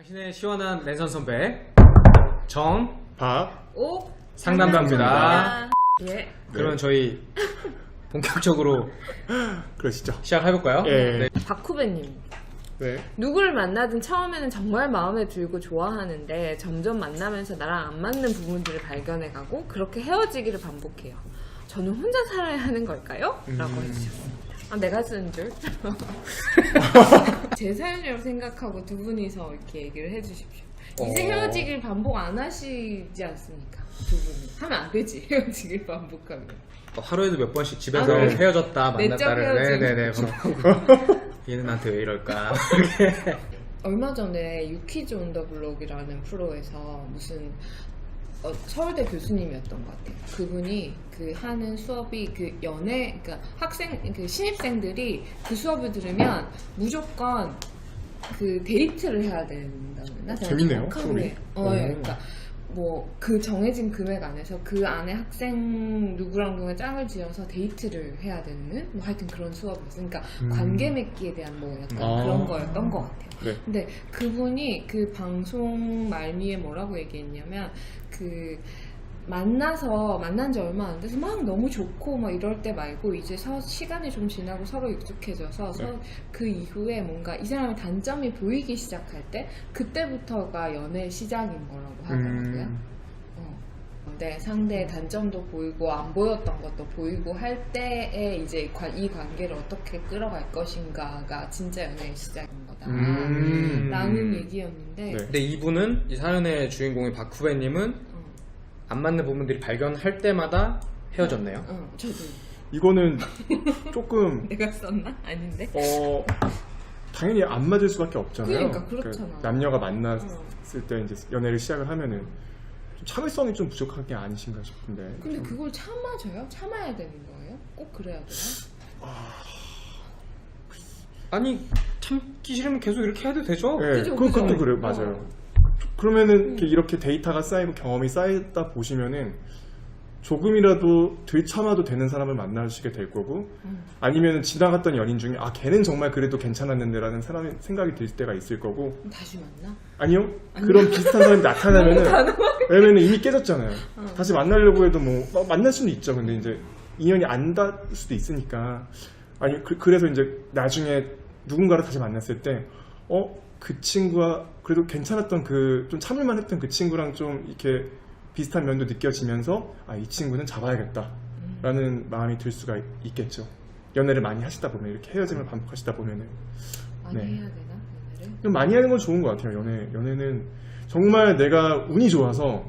당신의 시원한 랜선 선배 정, 박, 오 상담가입니다. 예. 그러면 저희 본격적으로 그러시죠. 시작해볼까요? 예. 네. 박후배님, 네. 누구를 만나든 처음에는 정말 마음에 들고 좋아하는데 점점 만나면서 나랑 안 맞는 부분들을 발견해가고 그렇게 헤어지기를 반복해요. 저는 혼자 살아야 하는 걸까요? 라고 해주셨습니다. 아, 내가 쓴 줄? 제 사연이라고 생각하고 두 분이서 이렇게 얘기를 해주십시오. 이제 헤어지길 반복 안 하시지 않습니까? 두 분이. 하면 안 되지, 헤어지길 반복하면. 하루에도 몇 번씩 집에서 아, 네. 헤어졌다 내적 만났다를 헤어짐. 네네네. 얘는 나한테 왜 이럴까? 얼마 전에 유키즈 온 더 블록이라는 프로에서 무슨 서울대 교수님이었던 것 같아요. 그분이 그 하는 수업이 그 연애, 그러니까 학생, 그 신입생들이 그 수업을 들으면 무조건 그 데이트를 해야 된다는. 재밌네요, 수업이. 예, 그러니까 뭐 그 정해진 금액 안에서 그 안에 학생 누구랑 짝을 지어서 데이트를 해야 되는 뭐 하여튼 그런 수업이었어요. 그러니까 관계 맺기에 대한 뭐 약간 그런 거였던 것 같아요. 네. 근데 그분이 그 방송 말미에 뭐라고 얘기했냐면 그 만난 지 얼마 안 돼서 막 너무 좋고 막 이럴 때 말고 이제 시간이 좀 지나고 서로 익숙해져서 그 이후에 뭔가 이 사람의 단점이 보이기 시작할 때 그때부터가 연애의 시작인 거라고 하더라고요. 네, 상대의 단점도 보이고 안 보였던 것도 보이고 할 때에 이제 이 관계를 어떻게 끌어갈 것인가가 진짜 연애의 시작인 거다 라는 얘기였는데 네. 근데 이분은 이 사연의 주인공인 박후배님은 안 맞는 부분들이 발견할 때마다 헤어졌네요. 저도. 이거는 조금 내가 썼나? 아닌데? 당연히 안 맞을 수밖에 없잖아요. 그러니까 그렇잖아. 남녀가 만났을 때 이제 연애를 시작을 하면은 좀 참을성이 좀 부족한 게 아니신가 싶은데. 근데 그걸 참아줘요? 참아야 되는 거예요? 꼭 그래야 돼요? 아니 참기 싫으면 계속 이렇게 해도 되죠? 네, 그죠, 그것도 그죠. 그래요. 맞아요. 그러면은 이렇게 데이터가 쌓이고 경험이 쌓이다 보시면은 조금이라도 들참아도 되는 사람을 만나시게 될 거고 아니면은 지나갔던 연인 중에 걔는 정말 그래도 괜찮았는데 라는 사람의 생각이 들 때가 있을 거고 그럼 다시 만나? 아니요? 그런 비슷한 사람이 나타나면은 왜냐면은 이미 깨졌잖아요. 다시 만나려고 해도 뭐 만날 수는 있죠. 근데 이제 인연이 안 닿을 수도 있으니까 아니 그래서 이제 나중에 누군가를 다시 만났을 때 그 친구가 그래도 괜찮았던 좀 참을만 했던 그 친구랑 좀 이렇게 비슷한 면도 느껴지면서 이 친구는 잡아야겠다 라는 마음이 들 수가 있겠죠. 연애를 많이 하시다 보면 이렇게 헤어짐을 반복하시다 보면은 많이 해야 되나? 연애를? 좀 많이 하는 건 좋은 것 같아요. 연애는 정말 내가 운이 좋아서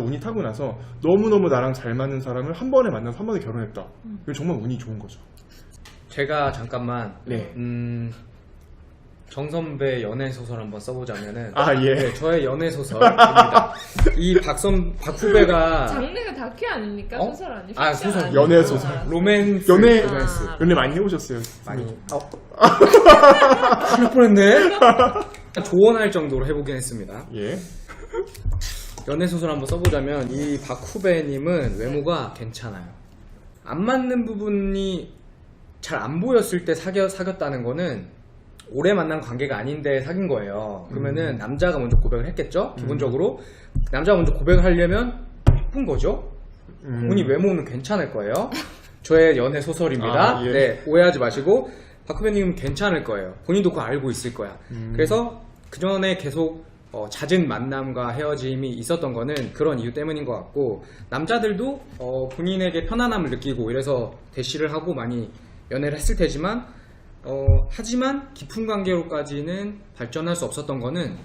운이 타고 나서 너무너무 나랑 잘 맞는 사람을 한 번에 만나서 한 번에 결혼했다. 이건 정말 운이 좋은 거죠. 제가 잠깐만 네. 정선배 연애소설 한번 써보자면은 예. 네, 저의 연애소설입니다. 이 박후배가 장르가 다큐 아닙니까? 어? 소설 아니? 아, 픽션 소설. 아니에요? 연애소설. 로맨스 로맨스. 아. 연애 많이 해보셨어요? 많이 큰일 날 뻔했네. 조언할 정도로 해보긴 했습니다. 예. 연애소설 한번 써보자면 이 박후배님은 외모가 괜찮아요. 안 맞는 부분이 잘 안 보였을 때 사귀었다는 거는 오래 만난 관계가 아닌데 사귄 거예요. 그러면은 남자가 먼저 고백을 했겠죠? 기본적으로 남자가 먼저 고백을 하려면 예쁜 거죠? 본인 외모는 괜찮을 거예요. 저의 연애 소설입니다. 예. 네, 오해하지 마시고 박후배님은 괜찮을 거예요. 본인도 그거 알고 있을 거야. 그래서 그 전에 계속 잦은 만남과 헤어짐이 있었던 거는 그런 이유 때문인 것 같고 남자들도 본인에게 편안함을 느끼고 이래서 대시를 하고 많이 연애를 했을 테지만 하지만 깊은 관계로까지는 발전할 수 없었던 거는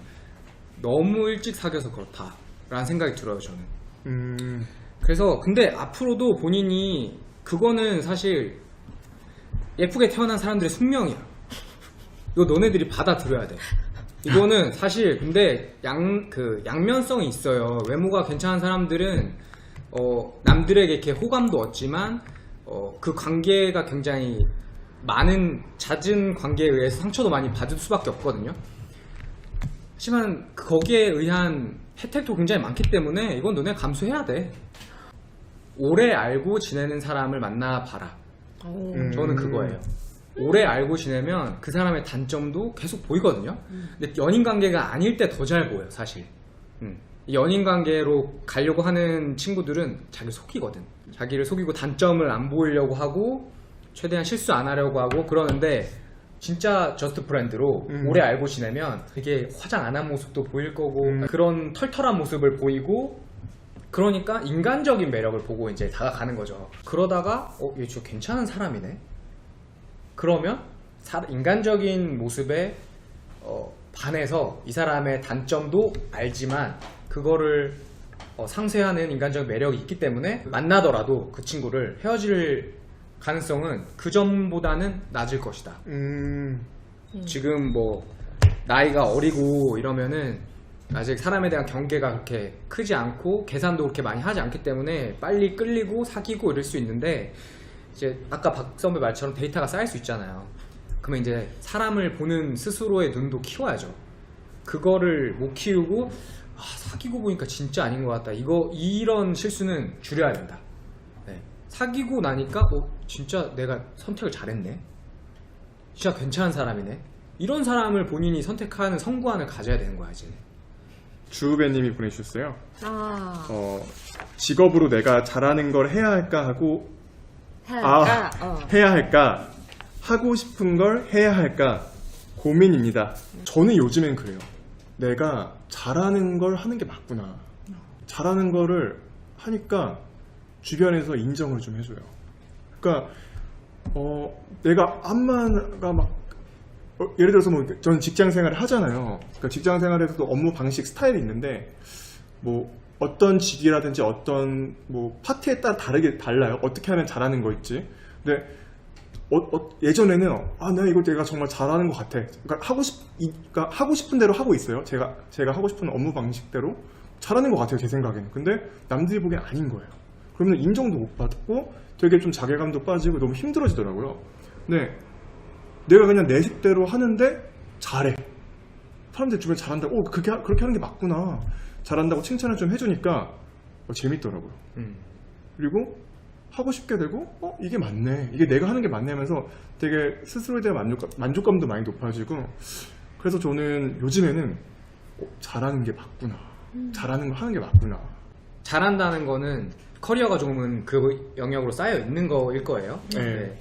너무 일찍 사귀어서 그렇다라는 생각이 들어요, 저는. 그래서 근데 앞으로도 본인이 그거는 사실 예쁘게 태어난 사람들의 숙명이야. 이거 너네들이 받아들여야 돼. 이거는 사실 근데 양면성이 있어요. 외모가 괜찮은 사람들은 남들에게 이렇게 호감도 얻지만 그 관계가 굉장히 많은 잦은 관계에 의해서 상처도 많이 받을 수밖에 없거든요. 하지만 거기에 의한 혜택도 굉장히 많기 때문에 이건 너네 감수해야 돼. 오래 알고 지내는 사람을 만나봐라. 저는 그거예요. 오래 알고 지내면 그 사람의 단점도 계속 보이거든요. 근데 연인 관계가 아닐 때 더 잘 보여요, 사실. 이 연인 관계로 가려고 하는 친구들은 자기를 속이거든. 자기를 속이고 단점을 안 보이려고 하고 최대한 실수 안 하려고 하고 그러는데 진짜 저스트 프렌드로 오래 알고 지내면 되게 화장 안 한 모습도 보일 거고 그런 털털한 모습을 보이고 그러니까 인간적인 매력을 보고 이제 다가가는 거죠. 그러다가 얘 진짜 괜찮은 사람이네. 그러면 인간적인 모습에 반해서 이 사람의 단점도 알지만 그거를 상쇄하는 인간적인 매력이 있기 때문에 만나더라도 그 친구를 헤어질 가능성은 그 전보다는 낮을 것이다. 지금 뭐 나이가 어리고 이러면은 아직 사람에 대한 경계가 그렇게 크지 않고 계산도 그렇게 많이 하지 않기 때문에 빨리 끌리고 사귀고 이럴 수 있는데 이제 아까 박 선배 말처럼 데이터가 쌓일 수 있잖아요. 그러면 이제 사람을 보는 스스로의 눈도 키워야죠. 그거를 못 키우고 사귀고 보니까 진짜 아닌 것 같다. 이런 실수는 줄여야 된다. 네. 사귀고 나니까 진짜 내가 선택을 잘했네. 진짜 괜찮은 사람이네. 이런 사람을 본인이 선택하는 성관을 가져야 되는 거야 이제. 주우배님이 보내주셨어요. 직업으로 내가 잘하는 걸 해야 할까 하고 해야 할까 하고 싶은 걸 해야 할까 고민입니다. 저는 요즘엔 그래요. 내가 잘하는 걸 하는 게 맞구나. 잘하는 거를 하니까 주변에서 인정을 좀 해줘요. 그러니까 내가 암만가 막 예를 들어서 뭐 저는 직장 생활을 하잖아요. 그러니까 직장 생활에서도 업무 방식 스타일이 있는데 뭐 어떤 직이라든지 어떤 뭐 파트에 따라 달라요. 어떻게 하면 잘하는 거 있지. 근데 예전에는 내가 정말 잘하는 것 같아. 그러니까 하고 싶은 대로 하고 있어요. 제가 하고 싶은 업무 방식대로 잘하는 것 같아요. 제 생각에는. 근데 남들이 보기엔 아닌 거예요. 그러면 인정도 못 받고 되게 좀 자괴감도 빠지고 너무 힘들어지더라고요. 근데 내가 그냥 내 식대로 하는데 잘해. 사람들 주변에 잘한다. 그렇게 하는 게 맞구나. 잘한다고 칭찬을 좀 해주니까 재밌더라고요. 그리고 하고 싶게 되고 이게 맞네. 이게 내가 하는 게 맞네 하면서 되게 스스로에 대한 만족감도 많이 높아지고 그래서 저는 요즘에는 잘하는 게 맞구나. 잘하는 거 하는 게 맞구나. 잘한다는 거는 커리어가 조금은 그 영역으로 쌓여 있는 거일 거예요. 네.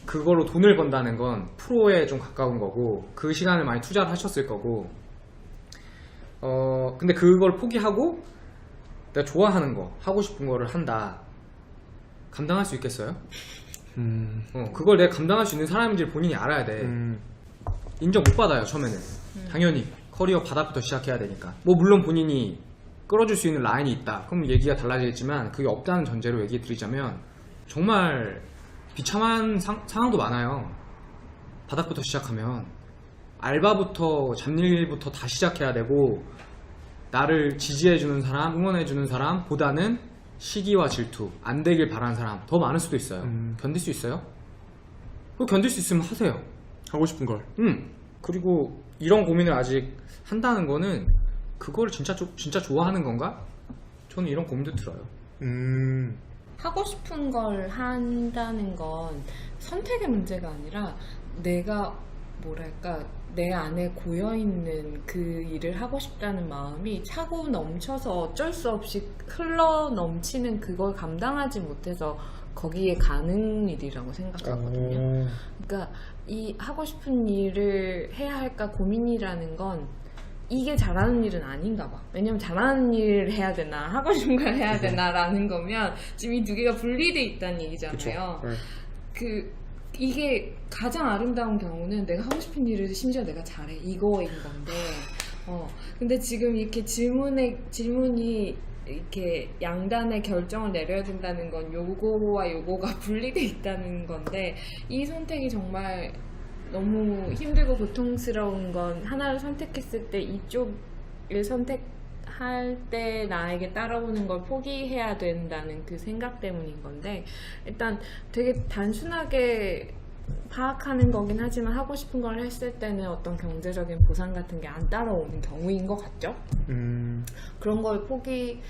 그걸로 돈을 번다는 건 프로에 좀 가까운 거고 그 시간을 많이 투자를 하셨을 거고 근데 그걸 포기하고 내가 좋아하는 거 하고 싶은 거를 한다. 감당할 수 있겠어요? 그걸 내가 감당할 수 있는 사람인지 본인이 알아야 돼. 인정 못 받아요 처음에는. 당연히 커리어 바닥부터 시작해야 되니까. 뭐 물론 본인이 끌어줄 수 있는 라인이 있다. 그럼 얘기가 달라지겠지만 그게 없다는 전제로 얘기 드리자면 정말 비참한 상황도 많아요. 바닥부터 시작하면 알바부터 잡일부터 다 시작해야 되고 나를 지지해주는 사람, 응원해주는 사람보다는 시기와 질투, 안 되길 바라는 사람 더 많을 수도 있어요. 견딜 수 있어요? 그거 견딜 수 있으면 하세요. 하고 싶은 걸. 그리고 이런 고민을 아직 한다는 거는 그걸 진짜 좋아하는 건가? 저는 이런 고민도 들어요. 하고 싶은 걸 한다는 건 선택의 문제가 아니라 내가 내 안에 고여있는 그 일을 하고 싶다는 마음이 차고 넘쳐서 어쩔 수 없이 흘러 넘치는 그걸 감당하지 못해서 거기에 가는 일이라고 생각하거든요. 그러니까 이 하고 싶은 일을 해야 할까 고민이라는 건 이게 잘하는 일은 아닌가 봐. 왜냐면 잘하는 일을 해야 되나 하고 싶은 걸 해야 되나라는 거면 지금 이 두 개가 분리돼 있다는 얘기잖아요. 이게 가장 아름다운 경우는 내가 하고 싶은 일을 심지어 내가 잘해 이거인 건데 근데 지금 이렇게 질문이 이렇게 양단의 결정을 내려야 된다는 건 요거와 요거가 분리돼 있다는 건데 이 선택이 정말 너무 힘들고 고통스러운 건 하나를 선택했을 때 이쪽을 선택할 때 나에게 따라오는 걸 포기해야 된다는 그 생각 때문인 건데 일단 되게 단순하게 파악하는 거긴 하지만 하고 싶은 걸 했을 때는 어떤 경제적인 보상 같은 게 안 따라오는 경우인 것 같죠? 그런 걸 포기할까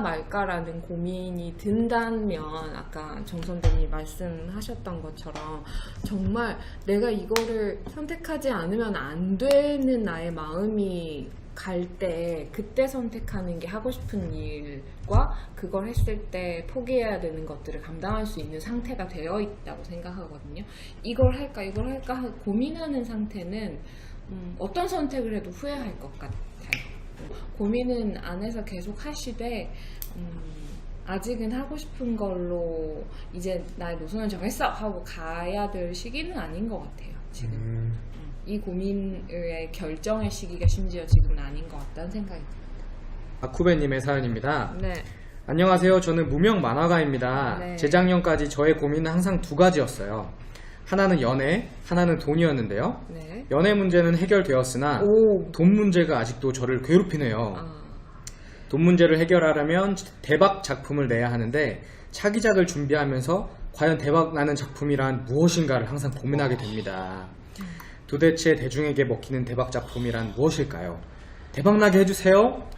말까라는 고민이 든다면 아까 정 선배님 말씀하셨던 것처럼 정말 내가 이거를 선택하지 않으면 안 되는 나의 마음이 갈 때 그때 선택하는 게 하고 싶은 일과 그걸 했을 때 포기해야 되는 것들을 감당할 수 있는 상태가 되어 있다고 생각하거든요. 이걸 할까 고민하는 상태는 어떤 선택을 해도 후회할 것 같아요. 고민은 안에서 계속 하시되 아직은 하고 싶은 걸로 이제 나의 노선을 정했어 하고 가야 될 시기는 아닌 것 같아요. 지금 이 고민의 결정의 시기가 심지어 지금은 아닌 것 같다는 생각이 듭니다. 아쿠베님의 사연입니다. 네. 안녕하세요. 저는 무명 만화가입니다. 네. 재작년까지 저의 고민은 항상 두 가지였어요. 하나는 연애, 하나는 돈이었는데요. 네. 연애 문제는 해결되었으나 오. 돈 문제가 아직도 저를 괴롭히네요. 아. 돈 문제를 해결하려면 대박 작품을 내야 하는데 차기작을 준비하면서 과연 대박 나는 작품이란 무엇인가를 항상 고민하게 됩니다. 도대체 대중에게 먹히는 대박 작품이란 무엇일까요? 대박나게 해주세요.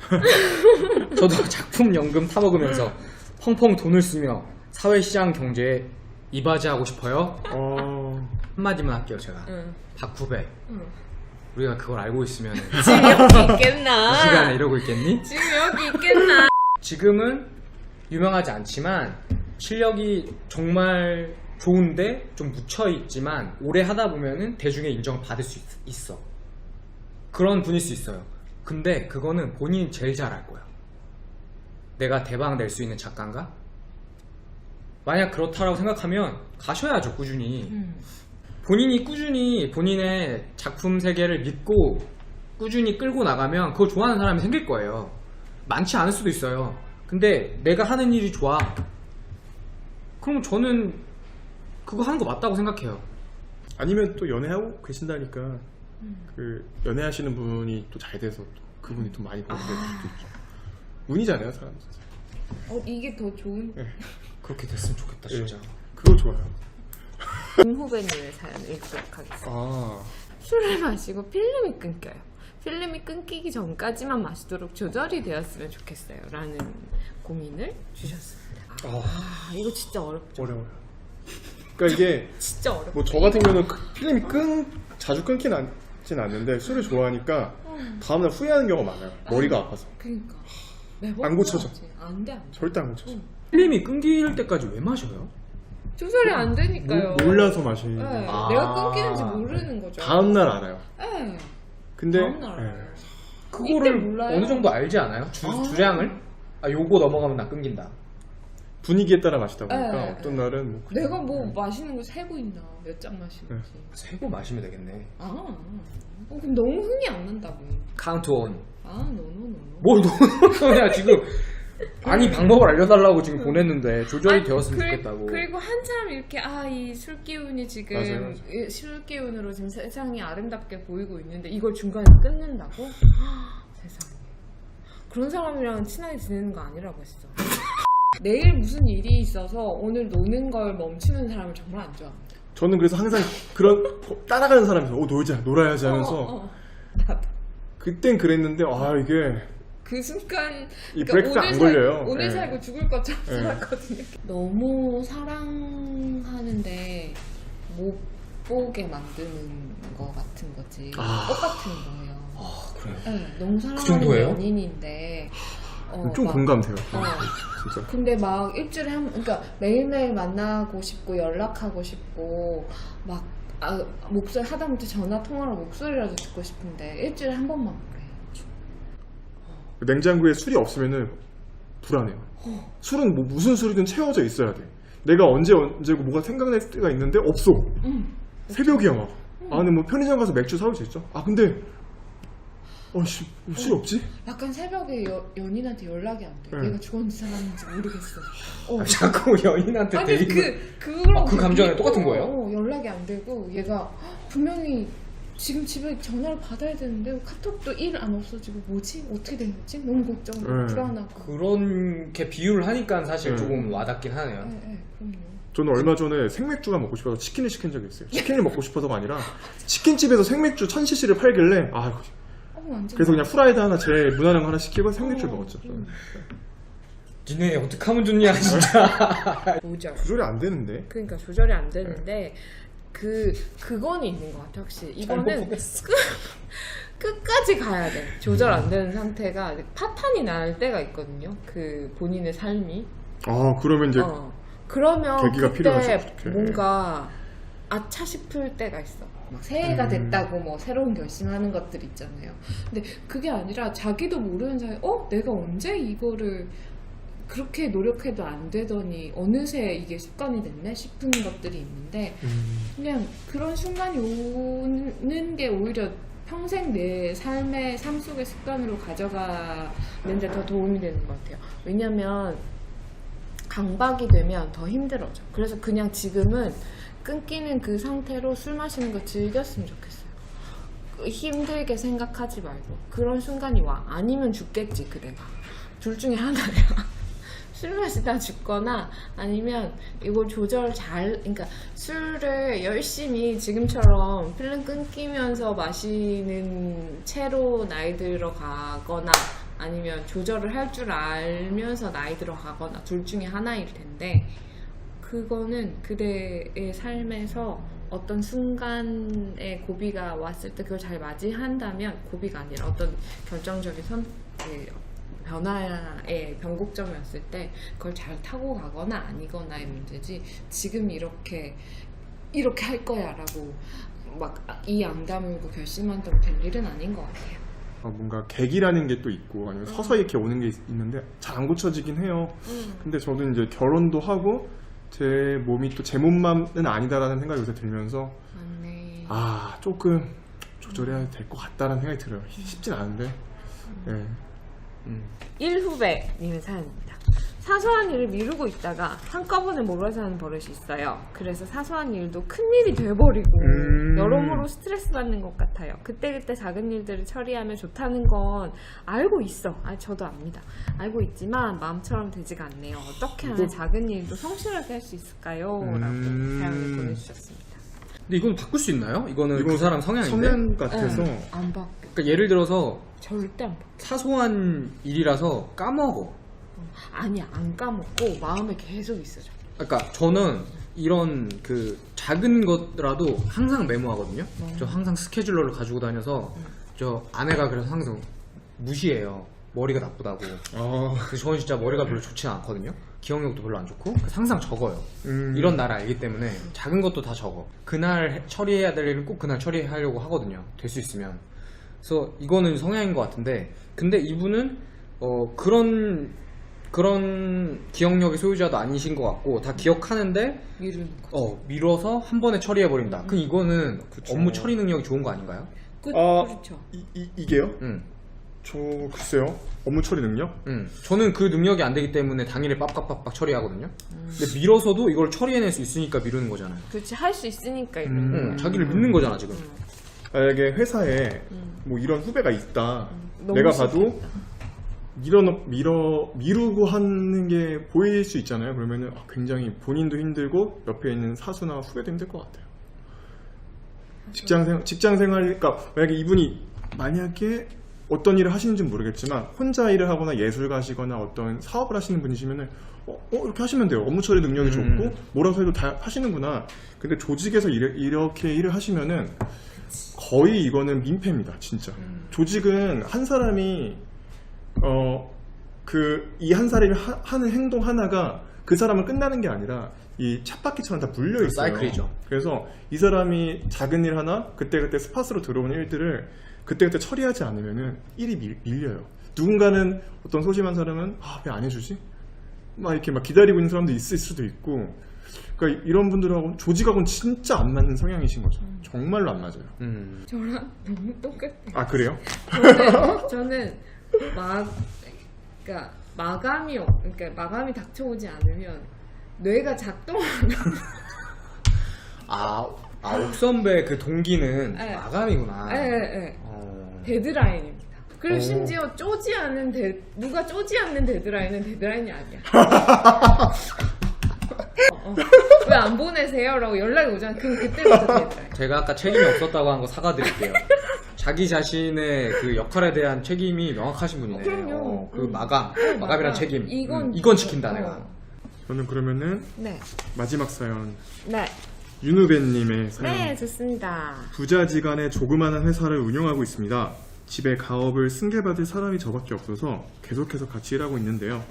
저도 작품 연금 타먹으면서 펑펑 돈을 쓰며 사회시장 경제에 이바지하고 싶어요. 한마디만 할게요. 제가 박후배 우리가 그걸 알고 있으면 지금 여기 있겠나? 이 시간에 이러고 있겠니? 지금 여기 있겠나? 지금은 유명하지 않지만 실력이 정말 좋은데 좀 묻혀있지만 오래 하다 보면은 대중의 인정을 받을 수 있어. 그런 분일 수 있어요. 근데 그거는 본인이 제일 잘 알 거야. 내가 대박 낼 수 있는 작가인가? 만약 그렇다라고 생각하면 가셔야죠. 꾸준히. 본인이 꾸준히 본인의 작품 세계를 믿고 꾸준히 끌고 나가면 그걸 좋아하는 사람이 생길 거예요. 많지 않을 수도 있어요. 근데 내가 하는 일이 좋아. 그럼 저는 그거 하는 거 맞다고 생각해요. 아니면 또 연애하고 계신다니까 그 연애하시는 분이 또 잘 돼서 또 그분이 돈 많이 버는 수도 있죠. 운이잖아요, 사람 진짜. 이게 더 좋은 그렇게 됐으면 좋겠다 진짜. 그거 좋아요. 김 후배님의 사연 읽도록 하겠습니다. 아, 술을 마시고 필름이 끊겨요. 필름이 끊기기 전까지만 마시도록 조절이 되었으면 좋겠어요. 라는 고민을 주셨습니다. 이거 진짜 어렵죠. 어려워요. 그러니까 이게 진짜 어렵죠. 뭐 저 같은 경우는 필름이 자주 끊긴 않진 않는데 술을 좋아하니까 다음날 후회하는 경우가 많아요. 머리가 아파서. 그러니까 매번 안 고쳐져. 안돼 안돼. 절대 안 고쳐져. 필름이 끊길 때까지 왜 마셔요? 조절이 안 되니까요. 몰라서 마시는. 네, 아. 내가 끊기는지 모르는 거죠. 다음날 알아요. 네. 근데 다음날 예. 알아요. 그거를 이때 몰라요? 어느 정도 알지 않아요? 주량을? 요거 넘어가면 나 끊긴다. 분위기에 따라 마시다 보니까 네, 어떤 날은 뭐 그냥 내가 뭐 마시는 거 세고 있나? 몇 잔 마시는지. 세고 마시면 되겠네. 그럼 너무 흥이 안 난다고. 카운트 온. 노노노노. 뭘 너야 지금. 아니 방법을 알려달라고 지금 보냈는데 조절이 되었으면 좋겠다고. 그리고 한참 이렇게 이 술기운이 지금 맞아요. 이 술기운으로 지금 세상이 아름답게 보이고 있는데 이걸 중간에 끊는다고? 세상에. 그런 사람이랑 친하게 지내는 거 아니라고 했어. 내일 무슨 일이 있어서 오늘 노는 걸 멈추는 사람을 정말 안 좋아합니다. 저는 그래서 항상 그런 따라가는 사람이서 놀자 놀아야지 하면서 나도. 그땐 그랬는데 이게 그 순간 이 브레이크가 안 걸려요. 오늘 예. 살고 죽을 것처럼 예. 살았거든요. 너무 사랑하는데 못 보게 만드는 거 같은 거지. 똑같은 거예요. 그래요? 네, 너무 사랑하는 정도예요? 연인인데 좀 공감돼요. 진짜. 근데 막 일주일에 그러니까 매일매일 만나고 싶고 연락하고 싶고 막 목소리 하다못해 전화 통화로 목소리라도 듣고 싶은데 일주일에 한 번만 그래. 냉장고에 술이 없으면은 불안해요. 술은 뭐 무슨 술이든 채워져 있어야 돼. 내가 언제고 뭐가 생각날 때가 있는데 없어. 새벽이야 막. 근데 뭐 편의점 가서 맥주 사올 수 있죠. 근데 술이 없지? 약간 새벽에 연인한테 연락이 안 돼. 얘가 죽었는지 살았는지 모르겠어. 자꾸 연인한테 아니 데리고 그거랑 그 감정이랑 똑같은 거예요? 연락이 안 되고 얘가 분명히 지금 집에 전화를 받아야 되는데 카톡도 일 안 없어지고 뭐지? 어떻게 된 거지? 너무 걱정되고 불안하고. 그렇게 비유를 하니까 사실 네. 조금 와닿긴 하네요. 네, 그럼요. 저는 얼마 전에 생맥주가 먹고 싶어서 치킨을 시킨 적이 있어요. 치킨을 먹고 싶어서가 아니라 치킨집에서 생맥주 1000cc를 팔길래 완전 그래서 그냥 프라이드 하나 제일 무난한 거 하나 시키고 생맥주를 먹었죠. 저는. 니네 어떡하면 좋냐 진짜. 조절. 조절이 안 되는데. 그러니까 조절이 안 되는데 그건 있는 것 같아 확실히. 이거는 끝까지 가야 돼. 조절 안 되는 상태가 파탄이 날 때가 있거든요. 그 본인의 삶이. 그러면 이제 그러면 계기가 그때 필요하죠, 어떡해. 뭔가 아차 싶을 때가 있어. 막 새해가 됐다고 뭐 새로운 결심하는 것들 있잖아요. 근데 그게 아니라 자기도 모르는 사이에 내가 언제 이거를 그렇게 노력해도 안 되더니 어느새 이게 습관이 됐네 싶은 것들이 있는데 그냥 그런 순간이 오는 게 오히려 평생 내 삶 속의 습관으로 가져가는 데 더 도움이 되는 것 같아요. 왜냐면 강박이 되면 더 힘들어져. 그래서 그냥 지금은 끊기는 그 상태로 술 마시는 거 즐겼으면 좋겠어요. 힘들게 생각하지 말고. 그런 순간이 와. 아니면 죽겠지 그대가. 둘 중에 하나야. 술 마시다 죽거나 아니면 이걸 그러니까 술을 열심히 지금처럼 필름 끊기면서 마시는 채로 나이 들어가거나 아니면 조절을 할 줄 알면서 나이 들어가거나 둘 중에 하나일 텐데 그거는 그대의 삶에서 어떤 순간에 고비가 왔을 때 그걸 잘 맞이한다면 고비가 아니라 어떤 결정적인 변화의 변곡점이 왔을 때 그걸 잘 타고 가거나 아니거나의 문제지 지금 이렇게 할 거야 라고 막 이 안 다물고 결심한다고 될 일은 아닌 것 같아요. 뭔가 계기라는 게 또 있고 아니면 서서히 이렇게 오는 게 있는데 잘 안 고쳐지긴 해요. 근데 저도 이제 결혼도 하고 제 몸이 또 제 몸만은 아니다라는 생각이 요새 들면서 맞네. 조금 조절해야 될 것 같다라는 생각이 들어요. 쉽진 않은데. 네. 1후배님의 사연입니다. 사소한 일을 미루고 있다가 한꺼번에 몰아서 하는 버릇이 있어요. 그래서 사소한 일도 큰일이 돼버리고 여러모로 스트레스 받는 것 같아요. 그때그때 작은 일들을 처리하면 좋다는 건 알고 있어. 저도 압니다. 알고 있지만 마음처럼 되지가 않네요. 어떻게 하면 작은 일도 성실하게 할 수 있을까요? 라고 사연을 보내주셨습니다. 근데 이건 바꿀 수 있나요? 이거는 그 사람 성향인데. 성향 같아서 안 바뀌어. 그러니까 예를 들어서 절대 안 바뀌어. 사소한 일이라서 까먹어. 아니야, 안 까먹고 마음에 계속 있어져. 그러니까 저는 이런 그 작은 것라도 항상 메모하거든요. 저 항상 스케줄러를 가지고 다녀서 저 아내가 그래서 항상 무시해요. 머리가 나쁘다고. 그래서 저는 진짜 머리가 별로 좋지 않거든요. 기억력도 별로 안 좋고 그래서 항상 적어요. 이런 나를 알기 때문에 작은 것도 다 적어. 그날 처리해야 될 일은 꼭 그날 처리하려고 하거든요. 될 수 있으면. 그래서 이거는 성향인 것 같은데 근데 이분은 그런 기억력의 소유자도 아니신 것 같고 다 기억하는데 미루는 거죠. 미뤄서 한 번에 처리해버린다. 그럼 이거는 그쵸. 업무 처리 능력이 좋은 거 아닌가요? 그렇죠. 이게요? 응. 저 글쎄요. 업무 처리 능력? 저는 그 능력이 안 되기 때문에 당일에 빡빡빡빡 처리하거든요. 근데 미뤄서도 이걸 처리해낼 수 있으니까 미루는 거잖아요. 그렇지, 할 수 있으니까 이러는 거야. 자기를 믿는 거잖아 지금. 만약에 회사에 뭐 이런 후배가 있다. 너무 내가 봐도 미루고 하는 게 보일 수 있잖아요. 그러면은 굉장히 본인도 힘들고 옆에 있는 사수나 후배도 힘들 것 같아요. 직장 생활, 그러니까 만약에 어떤 일을 하시는지는 모르겠지만 혼자 일을 하거나 예술가시거나 어떤 사업을 하시는 분이시면은 이렇게 하시면 돼요. 업무 처리 능력이 좋고 뭐라고 해도 다 하시는구나. 근데 조직에서 이렇게 일을 하시면은 거의 이거는 민폐입니다, 진짜. 조직은 한 사람이 이 한 사람이 하는 행동 하나가 그 사람은 끝나는 게 아니라 이 쳇바퀴처럼 다 물려 있어요. 사이클이죠. 그래서 이 사람이 작은 일 하나 그때그때 스팟으로 들어오는 일들을 그때그때 처리하지 않으면은 일이 밀려요. 누군가는 어떤 소심한 사람은 왜 안 해주지? 막 이렇게 막 기다리고 있는 사람도 있을 수도 있고. 그러니까 이런 분들하고 조직하고는 진짜 안 맞는 성향이신 거죠. 정말로 안 맞아요. 저랑 너무 똑같아요. 그래요? 저는 마감이 닥쳐오지 않으면 뇌가 작동하는. 옥선배 그 동기는 네. 마감이구나. 네. 데드라인입니다. 그리고 심지어 누가 쪼지 않는 데드라인은 데드라인이 아니야. 왜 안 보내세요? 라고 연락이 오잖아. 그럼 그때부터 되더라고요. 제가 아까 책임이 없었다고 한 거 사과드릴게요. 자기 자신의 그 역할에 대한 책임이 명확하신 분이네. 그럼요. 그 마감이란 마감. 책임. 이건 지킨다 내가. 저는 그러면은 네. 마지막 사연 네. 윤우배님의 사연. 네, 좋습니다. 부자지간의 조그마한 회사를 운영하고 있습니다. 집에 가업을 승계받을 사람이 저밖에 없어서 계속해서 같이 일하고 있는데요.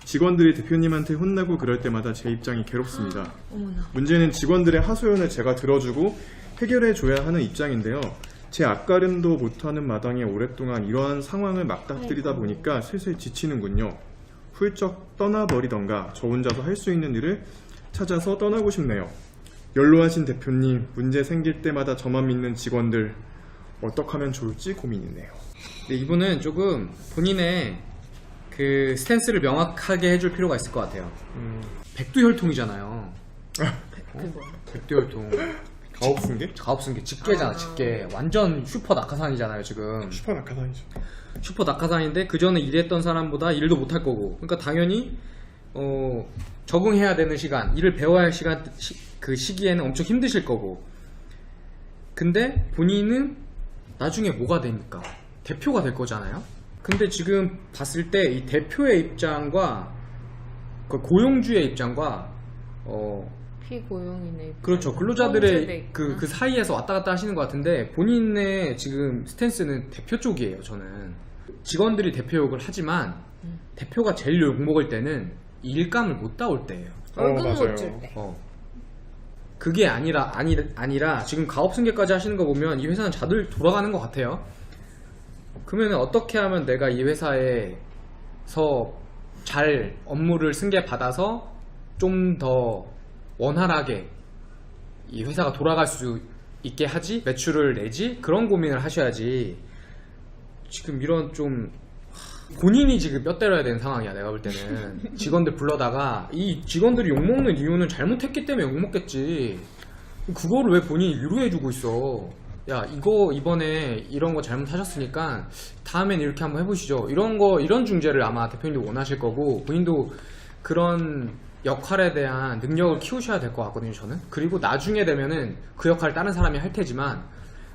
직원들이 대표님한테 혼나고 그럴 때마다 제 입장이 괴롭습니다. 어머나. 문제는 직원들의 하소연을 제가 들어주고 해결해줘야 하는 입장인데요. 제 앞가림도 못하는 마당에 오랫동안 이러한 상황을 맞닥뜨리다 보니까 슬슬 지치는군요. 훌쩍 떠나버리던가 저 혼자서 할 수 있는 일을 찾아서 떠나고 싶네요. 연로하신 대표님, 문제 생길 때마다 저만 믿는 직원들 어떻게 하면 좋을지 고민이네요. 근데 이분은 조금 본인의 그 스탠스를 명확하게 해줄 필요가 있을 것 같아요. 백두혈통이잖아요. 그 뭐? 백두혈통 가업승계? 가업승계, 직계잖아, 직계. 완전 슈퍼 낙하산이잖아요, 지금. 슈퍼 낙하산이죠. 슈퍼 낙하산인데 그 전에 일했던 사람보다 일도 못할 거고. 그러니까 당연히 적응해야 되는 시간, 일을 배워야 할 시간, 그 시기에는 엄청 힘드실 거고. 근데 본인은 나중에 뭐가 됩니까? 대표가 될 거잖아요. 근데 지금 봤을 때 이 대표의 입장과 그 고용주의 입장과 피고용이네. 그렇죠. 근로자들의 그 사이에서 왔다 갔다 하시는 것 같은데 본인의 지금 스탠스는 대표 쪽이에요. 저는 직원들이 대표 욕을 하지만 대표가 제일 욕 먹을 때는 일감을 못 따올 때예요. 월급 맞아요. 못 줄 때. 그게 아니라 지금 가업승계까지 하시는 거 보면 이 회사는 잘 돌아가는 것 같아요. 그러면 어떻게 하면 내가 이 회사에서 잘 업무를 승계받아서 좀 더 원활하게 이 회사가 돌아갈 수 있게 하지, 매출을 내지, 그런 고민을 하셔야지. 지금 이런 좀 본인이 지금 뼈 때려야 되는 상황이야. 내가 볼 때는 직원들 불러다가 이 직원들이 욕먹는 이유는 잘못했기 때문에 욕먹겠지. 그거를 왜 본인이 위로해주고 있어. 야, 이거 이번에 이런 거 잘못하셨으니까 다음엔 이렇게 한번 해보시죠. 이런 중재를 아마 대표님도 원하실 거고, 본인도 그런 역할에 대한 능력을 키우셔야 될 것 같거든요, 저는. 그리고 나중에 되면은 그 역할을 다른 사람이 할 테지만,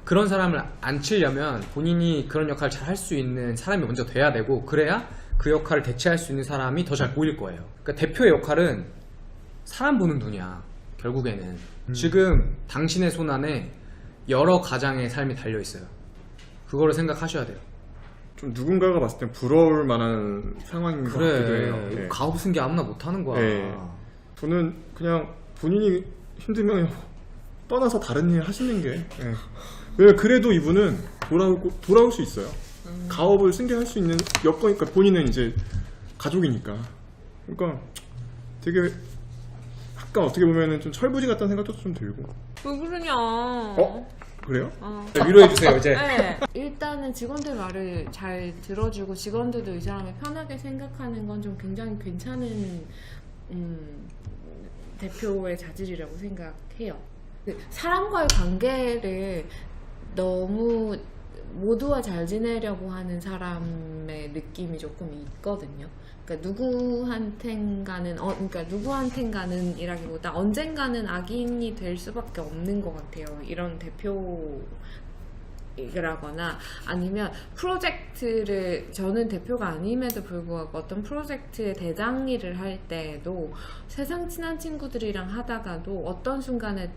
그런 사람을 안 치려면 본인이 그런 역할을 잘 할 수 있는 사람이 먼저 돼야 되고, 그래야 그 역할을 대체할 수 있는 사람이 더 잘 보일 거예요. 그러니까 대표의 역할은 사람 보는 눈이야, 결국에는. 지금 당신의 손 안에 여러 가장의 삶이 달려 있어요. 그거를 생각하셔야 돼요. 좀 누군가가 봤을 땐 부러울 만한 상황인 것 같기도 해요. 그래, 네. 가업승계 아무나 못하는 거야. 네. 저는 그냥 본인이 힘들면 떠나서 다른 일 하시는 게. 네. 왜 그래도 이분은 돌아올 수 있어요. 가업을 승계할 수 있는 여건이니까. 본인은 이제 가족이니까. 그러니까 되게 약간 어떻게 보면은 좀 철부지 같다는 생각도 좀 들고. 왜 그러냐? 그래요? 네, 위로해주세요, 이제. 네. 일단은 직원들 말을 잘 들어주고 직원들도 이 사람을 편하게 생각하는 건 좀 굉장히 괜찮은 대표의 자질이라고 생각해요. 사람과의 관계를 너무 모두와 잘 지내려고 하는 사람의 느낌이 조금 있거든요. 그러니까 누구한텐가는 이라기보다 언젠가는 악인이 될 수밖에 없는 것 같아요. 이런 대표라거나 아니면 프로젝트를, 저는 대표가 아님에도 불구하고 어떤 프로젝트의 대장 일을 할 때에도 세상 친한 친구들이랑 하다가도 어떤 순간에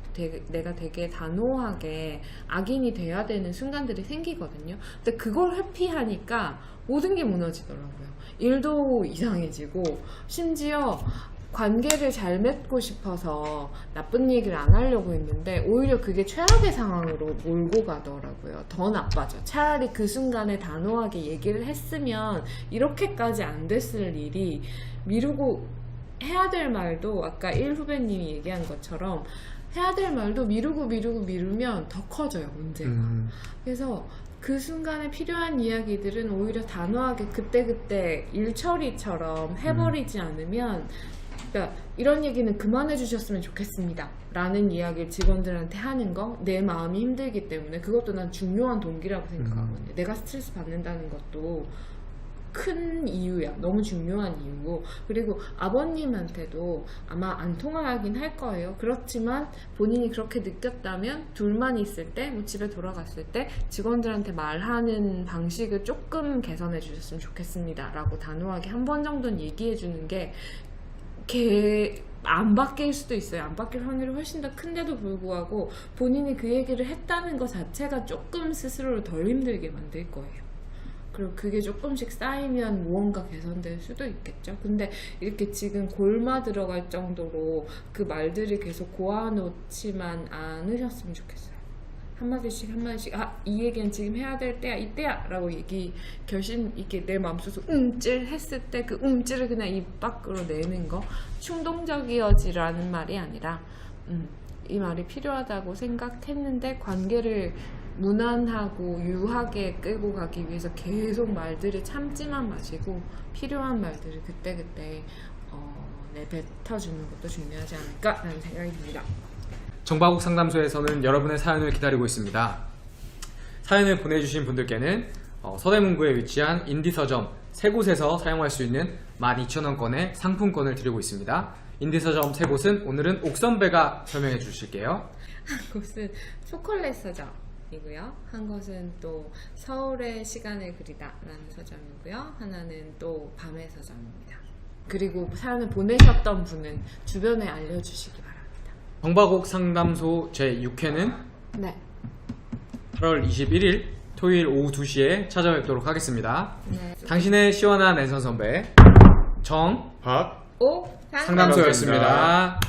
내가 되게 단호하게 악인이 돼야 되는 순간들이 생기거든요. 근데 그걸 회피하니까 모든 게 무너지더라고요. 일도 이상해지고, 심지어 관계를 잘 맺고 싶어서 나쁜 얘기를 안 하려고 했는데 오히려 그게 최악의 상황으로 몰고 가더라고요. 더 나빠져. 차라리 그 순간에 단호하게 얘기를 했으면 이렇게까지 안 됐을 일이, 미루고 해야 될 말도 아까 1 후배님이 얘기한 것처럼 해야 될 말도 미루면 더 커져요, 문제가. 그래서 그 순간에 필요한 이야기들은 오히려 단호하게 그때그때 일처리처럼 해버리지 않으면, 그러니까 이런 얘기는 그만해 주셨으면 좋겠습니다 라는 이야기를 직원들한테 하는 거, 내 마음이 힘들기 때문에, 그것도 난 중요한 동기라고 생각하거든요. 내가 스트레스 받는다는 것도 큰 이유야. 너무 중요한 이유고. 그리고 아버님한테도 아마 안 통하긴 할 거예요. 그렇지만 본인이 그렇게 느꼈다면 둘만 있을 때, 뭐 집에 돌아갔을 때 직원들한테 말하는 방식을 조금 개선해 주셨으면 좋겠습니다 라고 단호하게 한 번 정도는 얘기해 주는 게 안 바뀔 수도 있어요. 안 바뀔 확률이 훨씬 더 큰데도 불구하고 본인이 그 얘기를 했다는 것 자체가 조금 스스로를 덜 힘들게 만들 거예요. 그리고 그게 조금씩 쌓이면 무언가 개선될 수도 있겠죠. 근데 이렇게 지금 골마 들어갈 정도로 그 말들을 계속 고아놓지만 않으셨으면 좋겠어요. 한마디씩 이 얘기는 지금 해야 될 때야, 이때야 라고 이게 내 마음속에서 움찔 했을 때 그 움찔을 그냥 입 밖으로 내는 거. 충동적이어지라는 말이 아니라 이 말이 필요하다고 생각했는데 관계를 무난하고 유하게 끌고 가기 위해서 계속 말들을 참지만 마시고 필요한 말들을 그때그때 뱉어주는 것도 중요하지 않을까라는 생각이 듭니다. 정바국 상담소에서는 여러분의 사연을 기다리고 있습니다. 사연을 보내주신 분들께는 서대문구에 위치한 인디서점 3곳에서 사용할 수 있는 12,000원권의 상품권을 드리고 있습니다. 인디서점 3곳은 오늘은 옥선배가 설명해 주실게요. 한 곳은 초콜릿 서점이고요. 한 곳은 또 서울의 시간을 그리다라는 서점이고요. 하나는 또 밤의 서점입니다. 그리고 사연을 보내셨던 분은 주변에 알려주시기 바랍니다. 정바국 상담소 제6회는 네. 8월 21일 토요일 오후 2시에 찾아뵙도록 하겠습니다. 네. 당신의 시원한 랜선 선배 정 박 오 상담소였습니다.